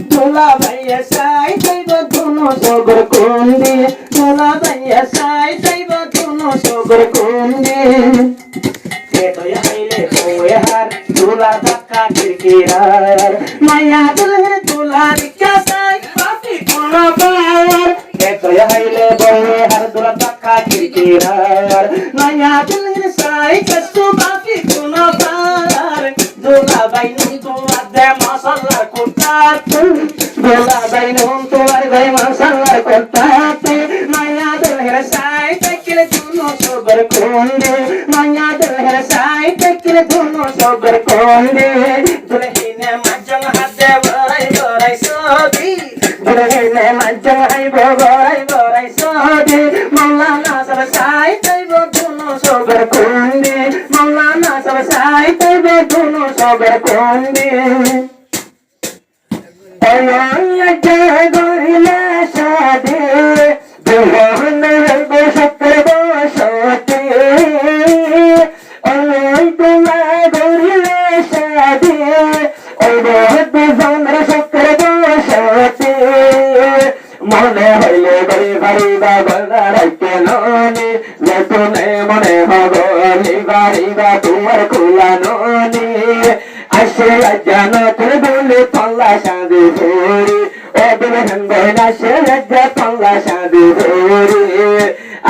দোলা ভাইয়া সাই যাইব ধুনো সগর কুন্ডি দোলা ভাইয়া সাই যাইব ধুনো সগর কুন্ডি এতই আইলে কই হার দোলা ধাক্কা খিড়কিরার মায়া দুলহের দোলা রিকা সাই পাপি কোন পার এতই আইলে কই হার দোলা ধাক্কা খিড়কিরার মায়া দুলহের সাই কষ্টু পাপি কোন পার দোলা ভাই নুন তো আদে মাশাআল্লাহ কোটাতে দোলা ভাই নুন তো আর ভাই মাশাআল্লাহ কোটাতে মায়া দুলহের সাই তাকিলে ধুনো সগর কুন্ডি মায়া দুলহের সাই তাকিলে ধুনো সগর কুন্ডি দুলহিনে মাজং হাতে বড়াই বড়াই সদি দুলহিনে মাজং হাই বড়াই বড়াই সদি মাওলানা সব সাই তাইব ধুনো সগর কুন্ডি মাওলানা সব সাই তাইব ধুনো সগর কুন্ডি ওয়া জয় গরিলা সাদে দুলহন বসতে বসতে ওই তোমা গরিলা সাদে ওই বহুত জমর সতে বসতে মনে হইলে গরি গরি বাবা রাইতে ননি যেতনে মনে হগলি বাড়ি বা তোমার খোলা ননি আসে জানো তোর বলে পাল্লা সাদে ধরি ও দুলহন বইনা সে লজ্জা পাল্লা সাদে ধরি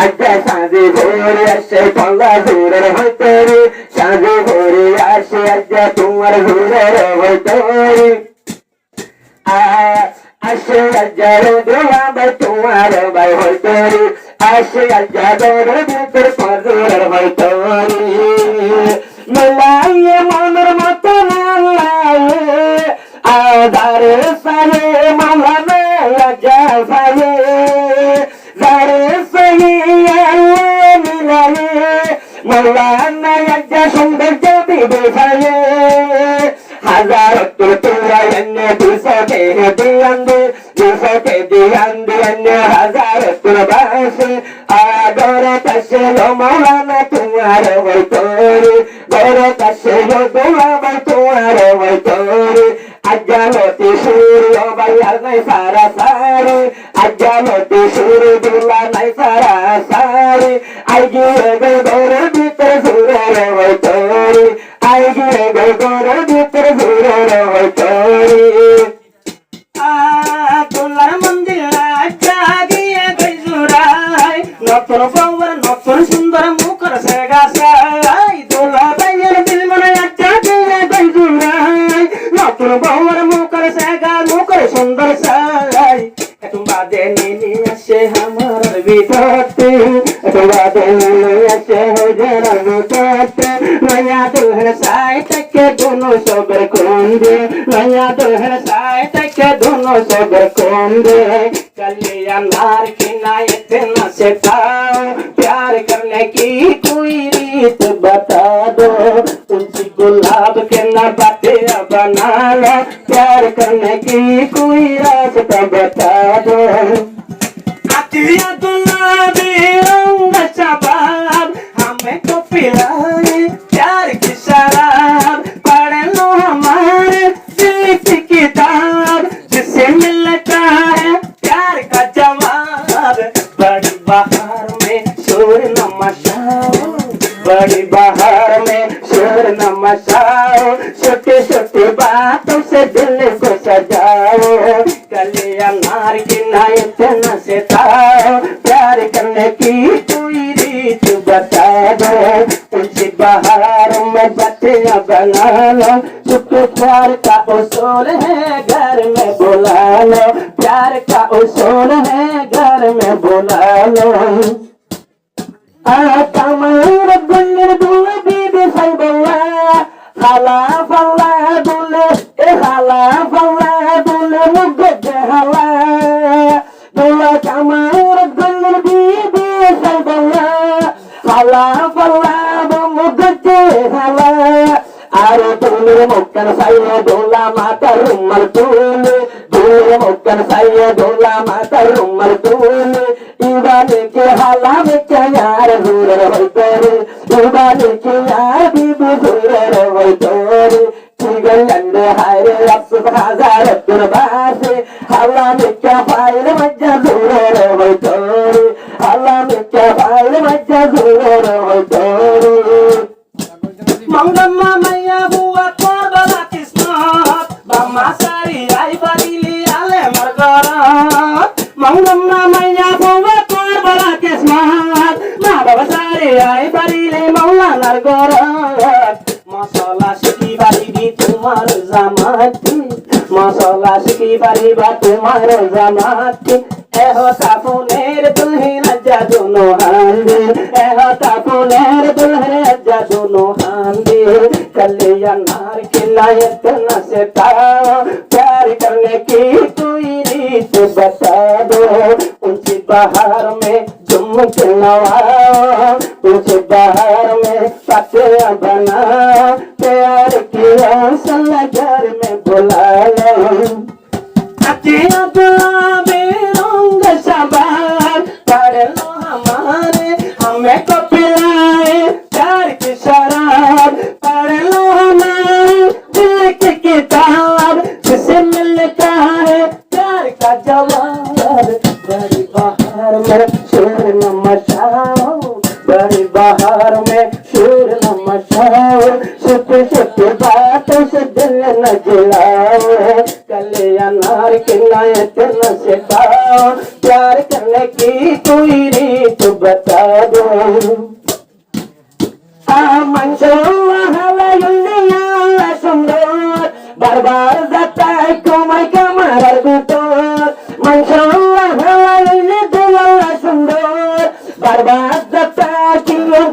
আজ্ঞা সাদে ধরি আসে পাল্লা ধরে হইতরি সাদে ধরি আসে আজ্ঞা তোমার ধরে হইতরি আসে আজ্ঞা দোলা ভাই তোমার ভাই হইতরি আসে আজ্ঞা দোর ভিতর পজর হইতরি মেলাইয়ে মনের মতো মেলাইয়ে আদারে সায়ে মাওলানা রাজা সায়ে জারে সায়ে মিলাইয়ে মাওলানা রাজা সৌন্দর্য দিবে সায়ে হাজার তোরা এনে দুসকে দিয়ান্দে দুসকে দিয়ান্দে এনে হাজার তোরা বাসে আদর কাছে মাওলানা তোমার হইতরি গর কাছে দোলা ভাই তোমার হইতরি আজ্জালতি সূর্য ভাই আর নাই সারা সারে আজ্জালতি সূর্য দোলা নাই সারা সারে আই গিয়ে গর ভিতর সুরের হইতরি আই গিয়ে গর ভিতর সুরের হইতরি দোলার মন্দির জাগিয়ে গইজুরাই নতুন বউর নতুন সুন্দর মুখর সেগা সাই দোলা ভাইয়ের দিল মনে জাগিয়ে গইজুরাই নতুন বউর মুখর সেগা মুখর সুন্দর সাই এত বাদে নিনি আসে আমার ভিতরতে এত বাদে নিনি আসে হজরার ভিতরতে নয়া দুলহন সাই তাকে দোনো সগর কুন্ডি নয়া দুলহন সাই তাকে दोनों सबर कोंदे कलिया नार की नायत न सिखाओ प्यार करने की कोई रीत बता दो तुलसी गुलाब के न बातें बना लो प्यार करने की कोई रास्ता बता दो आतिया गुलाबी रंग शबाब हमें तो पिलाए प्यार की शराब पढ़ लो हमारे दिल की किताब जिससे मिलता है प्यार का जवाब बड़ी बहार में शोर न मचाओ बड़ी बहार में शोर न मचाओ छोटे छोटे बातों से दिल को सजाओ कलिया नार की नायत न सिखाओ प्यार करने की कोई रीत बता दो तुलसी बहार में बतिया बना लो चुपके प्यार का उसूल है घर में बुला लो प्यार का उसूल है घर में बुला लो तमर गुल्लर दुल बीबी साइबल्ला खाला फल्ला दुल ए खाला फल्ला दुल मुगद हला दुल तमर गुल्लर बीबी साइबल्ला खाला फल्ला मुगद हला आरे दुल मुक्कर साइया दुला माता रुमल दुल दुल मुक्कर साइया दुला माता रुमल दुल इबाने के हाला में क्या यार हुरर होइतरी इबाने के यार बीबी हुरर होइतरी चिगल अंडे हायरे अफसोस हजार दुर्बास মিকা ফাইল মজ্জা জোর হইতরি আল্লাহ মিকা ফাইল মজ্জা জোর হইতরি মঙ্গম্মা মাইয়া বুয়া করবলা কিসমত বাম্মা সারি আই বাড়িলি আলে মারগরাত মঙ্গম্মা মাইয়া বুয়া করবলা কিসমত মা বাবা সারি আই বাড়িলি মৌলানার গরাত মশলা শিখি বাড়িবি তোমার জামাতি মশলা শিখি বাড়িবা তোমার জামাতি এহ তাপুনের দুলহিন জাদুনো হান্দি এহ তাপুনের দুলহিন জাদুনো हांदी कलिया नार की नायत न सिताओ प्यार करने की कोई रीत बता दो ऊंची बहार में झूम के नवाओ ऊंची बहार में पतिया बनाओ प्यार की हौसल घर में बुला लो अतिया गुलाबी रंग सवार कर लो हमारे हमें को पिलाए प्यार की शराब पढ़ लो हमारे दिल की किताब जिसे मिलता है प्यार का जवाब बड़ी बहार में शोर न मचाओ बड़ी बहार में शोर न मचाओ छुपे छुपे बातों से दिल न जलाओ कलिया नार की नायत न सिखाओ प्यार करने की कोई रीत बता दो बार-बार जाता है कमाई कमार गुटोर मंशल्लाह हवाले दुल्ला सुंदर बार-बार जाता है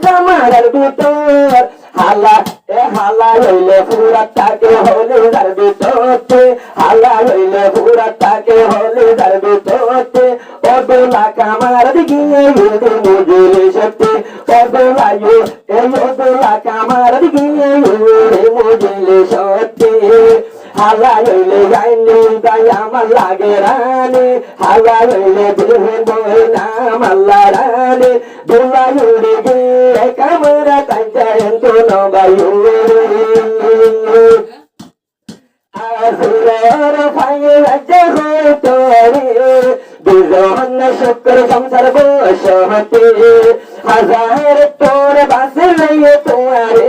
कमार गुटोर हाला ए हाला लैले पूरा ताके होले दरबी तोते हाला लैले पूरा ताके होले दरबी तोते ओ दुल्ला कमार दिगिए ये मुझे शक्ति ओ दुल्ला दुल्ला कमार दिगिए ये मुझे शक्ति हाला लैले गाइने गाया मल्लागे रानी हाला लैले बिल्हे बोए नाम अल्लाह रानी दुल्ला युरी गे कमरा कंचन तो नबायुरी आसुर फाये लज्जे हो तोरी बिजोन शुक्र संसार बोशमती हजार तोरे बासे नहीं तुम्हारे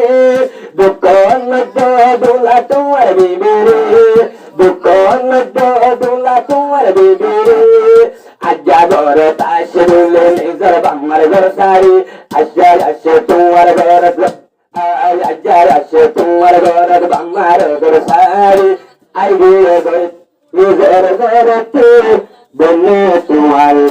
दुकान दो दूल्हा तुम्हारे बीबी दुकान दो दूल्हा तुम्हारे बीबी आजा गोर ताशरुले निजर बंगर गोर सारी आजा आशे तुम्हारे गोर आजा आशे तुम्हारे गोर बंगर गोर सारी आई गोर निजर गोर ते बने तुम्हारे